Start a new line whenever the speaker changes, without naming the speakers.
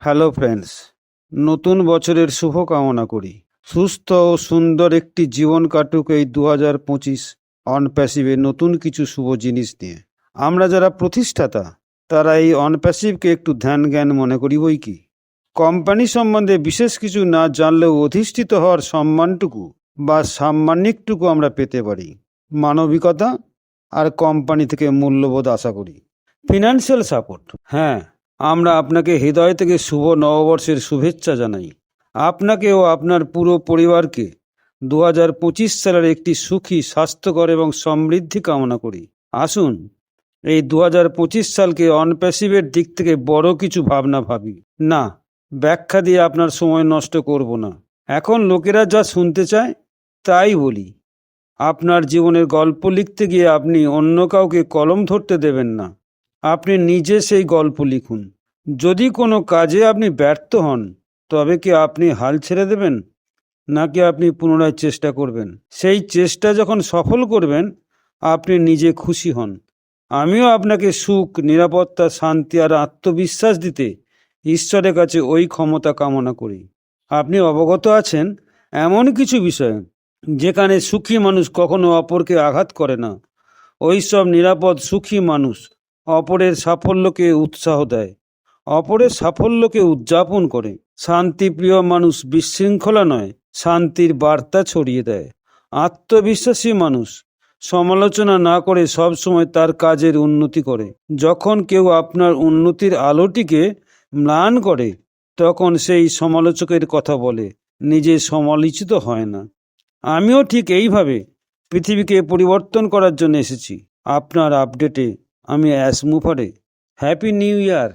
Hello friends, নতুন বছরের শুভকামনা করি। সুস্থ ও সুন্দর একটি জীবন কাটুক এই 2025 অন প্যাসিভে নতুন কিছু শুভ জিনিস নিয়ে। আমরা যারা প্রতিষ্ঠাতা তারা এই অন প্যাসিভকে একটু ধ্যান জ্ঞান মনে করি বই কি। কোম্পানি সম্বন্ধে বিশেষ কিছু না জানলেও অধিষ্ঠিত হওয়ার সম্মানটুকু বা সাম্মানিকটুকু আমরা পেতে পারি। মানবিকতা আর কোম্পানি থেকে মূল্যবোধ আশা করি। ফিনান্সিয়াল সাপোর্ট, হ্যাঁ, আমরা আপনাকে হৃদয় থেকে শুভ নববর্ষের শুভেচ্ছা জানাই। আপনাকে ও আপনার পুরো পরিবারকে 2025 সালের একটি সুখী, স্বাস্থ্যকর এবং সমৃদ্ধি কামনা করি। আসুন এই 2025 সালকে অনপ্যাসিভের দিক থেকে বড় কিছু ভাবনা ভাবি। না, ব্যাখ্যা দিয়ে আপনার সময় নষ্ট করব না। এখন লোকেরা যা শুনতে চায় তাই বলি। আপনার জীবনের গল্প লিখতে গিয়ে আপনি অন্য কাউকে কলম ধরতে দেবেন না। আপনি নিজে সেই গল্প লিখুন। যদি কোনো কাজে আপনি ব্যর্থ হন, তবে কি আপনি হাল ছেড়ে দেবেন, নাকি আপনি পুনরায় চেষ্টা করবেন? সেই চেষ্টা যখন সফল করবেন, আপনি নিজে খুশি হন। আমিও আপনাকে সুখ, নিরাপত্তা, শান্তি আর আত্মবিশ্বাস দিতে ঈশ্বরের কাছে ওই ক্ষমতা কামনা করি। আপনি অবগত আছেন এমন কিছু বিষয় যেখানে সুখী মানুষ কখনো অপরকে আঘাত করে না। ওই সব নিরাপদ সুখী মানুষ অপরের সাফল্যকে উৎসাহ দেয়, অপরের সাফল্যকে উদযাপন করে। শান্তিপ্রিয় মানুষ বিশৃঙ্খলা নয়, শান্তির বার্তা ছড়িয়ে দেয়। আত্মবিশ্বাসী মানুষ সমালোচনা না করে সবসময় তার কাজের উন্নতি করে। যখন কেউ আপনার উন্নতির আলোটিকে ম্লান করে, তখন সেই সমালোচকের কথা বলে, নিজে সমালোচিত হয় না। আমিও ঠিক এইভাবে পৃথিবীকে পরিবর্তন করার জন্য এসেছি। আপনার আপডেটে আমি অ্যাশ মুফারে। হ্যাপি নিউ ইয়ার।